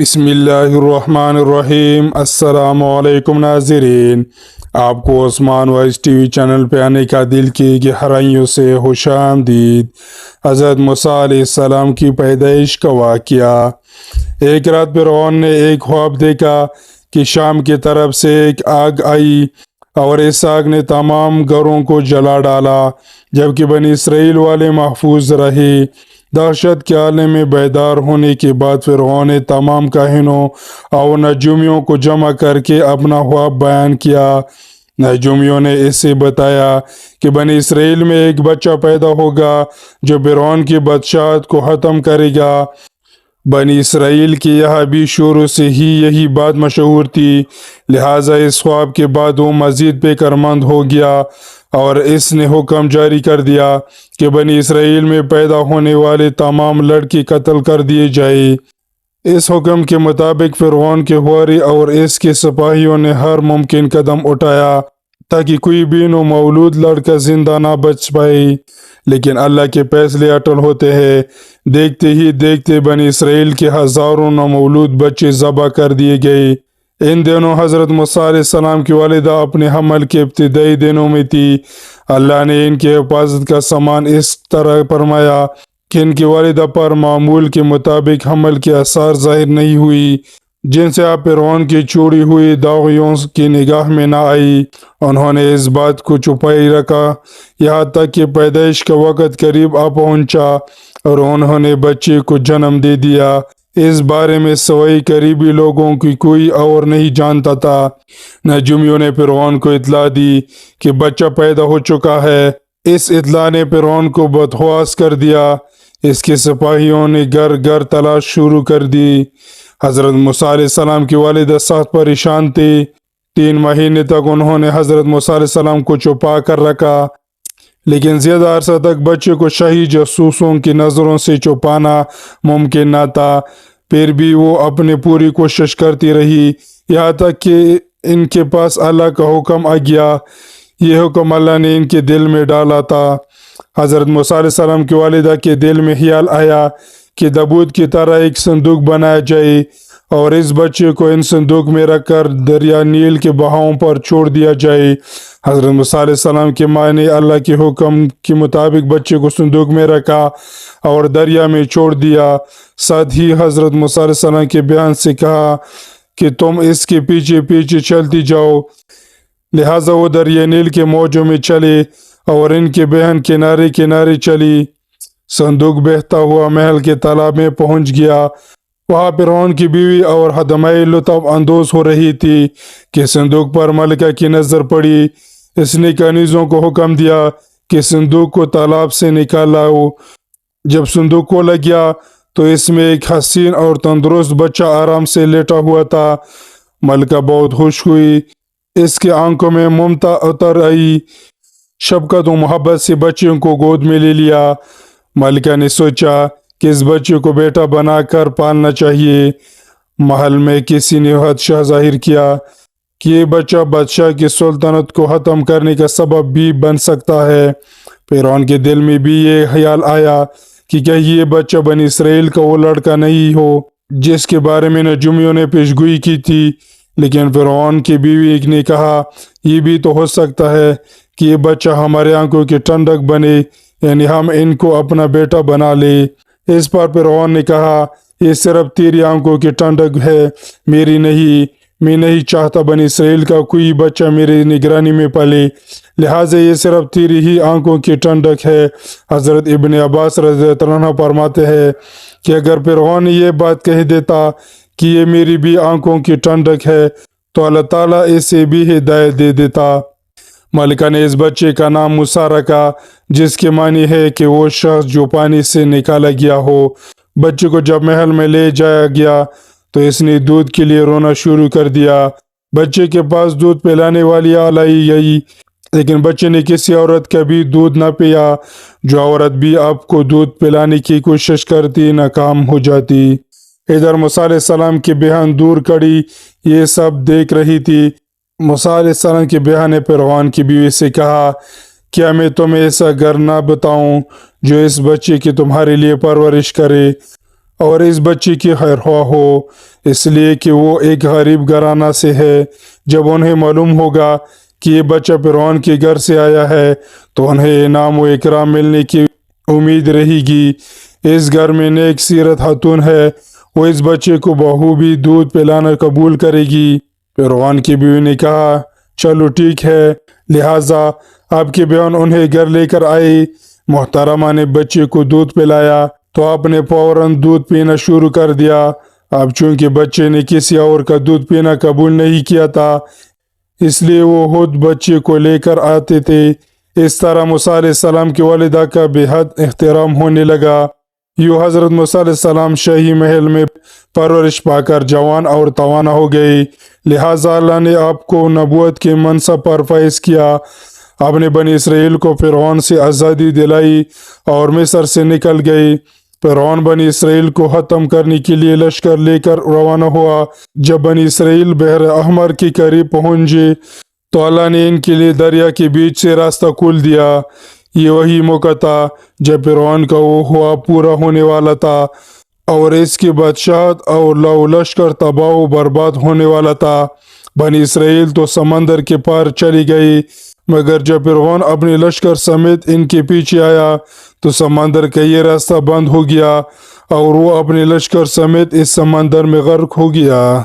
بسم اللہ الرحمن الرحیم۔ السلام علیکم ناظرین، آپ کو عثمان وائس ٹی وی چینل پہ آنے کا دل کی گہرائیوں سے خوش آمدید۔ حضرت موسیٰ علیہ السلام کی پیدائش کا واقعہ۔ ایک رات فرعون نے ایک خواب دیکھا کہ شام کی طرف سے ایک آگ آئی اور اس آگ نے تمام گھروں کو جلا ڈالا، جبکہ بنی اسرائیل والے محفوظ رہے۔ دہشت کے عالم میں بیدار ہونے کے بعد فرعون نے تمام کاہنوں اور نجومیوں کو جمع کر کے اپنا خواب بیان کیا۔ نجومیوں نے اسے بتایا کہ بنی اسرائیل میں ایک بچہ پیدا ہوگا جو فرعون کی بادشاہت کو ختم کرے گا۔ بنی اسرائیل کے یہاں بھی شروع سے ہی یہی بات مشہور تھی، لہٰذا اس خواب کے بعد وہ مزید فکر مند ہو گیا اور اس نے حکم جاری کر دیا کہ بنی اسرائیل میں پیدا ہونے والے تمام لڑکے قتل کر دیے جائیں۔ اس حکم کے مطابق فرعون کے حواری اور اس کے سپاہیوں نے ہر ممکن قدم اٹھایا تاکہ کوئی بھی نومولود لڑکا زندہ نہ بچ پائے، لیکن اللہ کے فیصلے اٹل ہوتے ہیں۔ دیکھتے ہی دیکھتے بنی اسرائیل کے ہزاروں نومولود بچے ذبح کر دیے گئے۔ ان دنوں حضرت موسیٰ علیہ السلام کی والدہ اپنے حمل کے ابتدائی دنوں میں تھی۔ اللہ نے ان کی حفاظت کا سامان اس طرح فرمایا کہ ان کی والدہ پر معمول کے مطابق حمل کے آثار ظاہر نہیں ہوئی، جن سے آپ فرعون کی چھوڑی ہوئی داغیوں کی نگاہ میں نہ آئی۔ انہوں نے اس بات کو چھپائی رکھا یہاں تک کہ پیدائش کا وقت قریب آ پہنچا اور انہوں نے بچے کو جنم دے دیا۔ اس بارے میں سوائے قریبی لوگوں کی کوئی اور نہیں جانتا تھا۔ نجومیوں نے فرعون کو اطلاع دی کہ بچہ پیدا ہو چکا ہے۔ اس اطلاع نے فرعون کو بدحواس کر دیا۔ اس کے سپاہیوں نے گھر گھر تلاش شروع کر دی۔ حضرت موسیٰ علیہ السلام کی والدہ سخت پریشان تھی۔ 3 مہینے تک انہوں نے حضرت موسیٰ علیہ السلام کو چھپا کر رکھا، لیکن زیادہ عرصہ تک بچے کو شاہی جاسوسوں کی نظروں سے چھپانا ممکن نہ تھا۔ پھر بھی وہ اپنی پوری کوشش کرتی رہی، یہاں تک کہ ان کے پاس اللہ کا حکم آ گیا۔ یہ حکم اللہ نے ان کے دل میں ڈالا تھا۔ حضرت موسیٰ علیہ السلام کی والدہ کے دل میں خیال آیا کہ تابوت کی طرح ایک صندوق بنایا جائے اور اس بچے کو ان صندوق میں رکھ کر دریا نیل کے بہاؤں پر چھوڑ دیا جائے۔ حضرت موسیٰ علیہ السلام کی ماں نے اللہ کے حکم کے مطابق بچے کو صندوق میں رکھا اور دریا میں چھوڑ دیا۔ ساتھ ہی حضرت موسیٰ علیہ السلام کے بیان سے کہا کہ تم اس کے پیچھے پیچھے چلتی جاؤ۔ لہٰذا وہ دریا نیل کے موجوں میں چلے اور ان کی بہن کنارے کنارے چلی۔ صندوق بہتا ہوا محل کے تالاب میں پہنچ گیا۔ وہاں فرعون کی بیوی اور خدمائیں لطف اندوز ہو رہی تھی کہ صندوق پر ملکہ کی نظر پڑی۔ اس نے کنیزوں کو حکم دیا کہ صندوق کو تالاب سے نکال لاؤ۔ جب صندوق کھولا گیا تو اس میں ایک حسین اور تندرست بچہ آرام سے لیٹا ہوا تھا۔ ملکہ بہت خوش ہوئی، اس کے آنکھوں میں ممتا اتر آئی۔ شفقت و محبت سے بچوں کو گود میں لے لیا۔ ملکہ نے سوچا کہ اس بچے کو بیٹا بنا کر پالنا چاہیے۔ محل میں کسی نے خدشہ ظاہر کیا کہ یہ بچہ بادشاہ کی سلطنت کو ختم کرنے کا سبب بھی بن سکتا ہے۔ فرعون کے دل میں بھی یہ خیال آیا کہ کہیں یہ بچہ بنی اسرائیل کا وہ لڑکا نہیں ہو جس کے بارے میں نجومیوں نے پیشگوئی کی تھی، لیکن فرعون کی بیوی نے کہا یہ بھی تو ہو سکتا ہے کہ یہ بچہ ہمارے آنکھوں کی ٹھنڈک بنے، یعنی ہم ان کو اپنا بیٹا بنا لیں۔ اس پر فرعون نے کہا یہ صرف تیری آنکھوں کی ٹھنڈک ہے، میری نہیں۔ میں نہیں چاہتا بنی اسرائیل کا کوئی بچہ میری نگرانی میں پلے، لہٰذا یہ صرف تیری ہی آنکھوں کی ٹھنڈک ہے۔ حضرت ابن عباس رضی اللہ عنہ فرماتے ہیں کہ اگر فرعون یہ بات کہہ دیتا کہ یہ میری بھی آنکھوں کی ٹھنڈک ہے تو اللہ تعالیٰ اسے بھی ہدایت دے دیتا۔ ملکہ نے اس بچے کا نام موسیٰ رکھا، جس کے معنی ہے کہ وہ شخص جو پانی سے نکالا گیا ہو۔ بچے کو جب محل میں لے جایا گیا تو اس نے دودھ کے لیے رونا شروع کر دیا۔ بچے کے پاس دودھ پلانے والی لائی گئی، لیکن بچے نے کسی عورت کا بھی دودھ نہ پیا۔ جو عورت بھی آپ کو دودھ پلانے کی کوشش کرتی ناکام ہو جاتی۔ ادھر موسیٰ علیہ السلام کی بہن دور کھڑی یہ سب دیکھ رہی تھی۔ موسیٰ علیہ السلام کی بہن نے فرعون کی بیوی سے کہا کیا میں تمہیں ایسا گھر نہ بتاؤں جو اس بچے کی تمہارے لیے پرورش کرے اور اس بچے کی خیر خواہ ہو، اس لیے کہ وہ ایک غریب گھرانہ سے ہے۔ جب انہیں معلوم ہوگا کہ یہ بچہ فرعون کے گھر سے آیا ہے تو انہیں انعام و اکرام ملنے کی امید رہے گی۔ اس گھر میں نیک سیرت خاتون ہے، وہ اس بچے کو بخوبی دودھ پلانا قبول کرے گی۔ فرعون کی بیوی نے کہا چلو ٹھیک ہے، لہٰذا آپ کے بیان انہیں گھر لے کر آئی۔ محترمہ نے بچے کو دودھ پلایا تو آپ نے فوراً دودھ پینا شروع کر دیا۔ اب چونکہ بچے نے کسی اور کا دودھ پینا قبول نہیں کیا تھا، اس لیے وہ خود بچے کو لے کر آتے تھے۔ اس طرح موسیٰ علیہ السلام کی والدہ کا بے حد احترام ہونے لگا۔ یوں حضرت موسیٰ علیہ السلام شاہی محل میں پرورش پا کر جوان اور توانا ہو گئے، لہٰذا اللہ نے آپ کو نبوت کے منصب پر فائز کیا۔ آپ نے بنی اسرائیل کو فرعون سے آزادی دلائی اور مصر سے نکل گئے۔ فرعون بنی اسرائیل کو ختم کرنے کے لیے لشکر لے کر روانہ ہوا۔ جب بنی اسرائیل بحر احمر کے قریب پہنچے تو اللہ نے ان کے لیے دریا کے بیچ سے راستہ کھول دیا۔ یہ وہی موقع تھا جب فرعون کا وہ خواب پورا ہونے والا تھا اور اس کی بادشاہت اور لشکر تباہ و برباد ہونے والا تھا۔ بنی اسرائیل تو سمندر کے پار چلی گئی، مگر جب فرعون اپنے لشکر سمیت ان کے پیچھے آیا تو سمندر کا یہ راستہ بند ہو گیا اور وہ اپنے لشکر سمیت اس سمندر میں غرق ہو گیا۔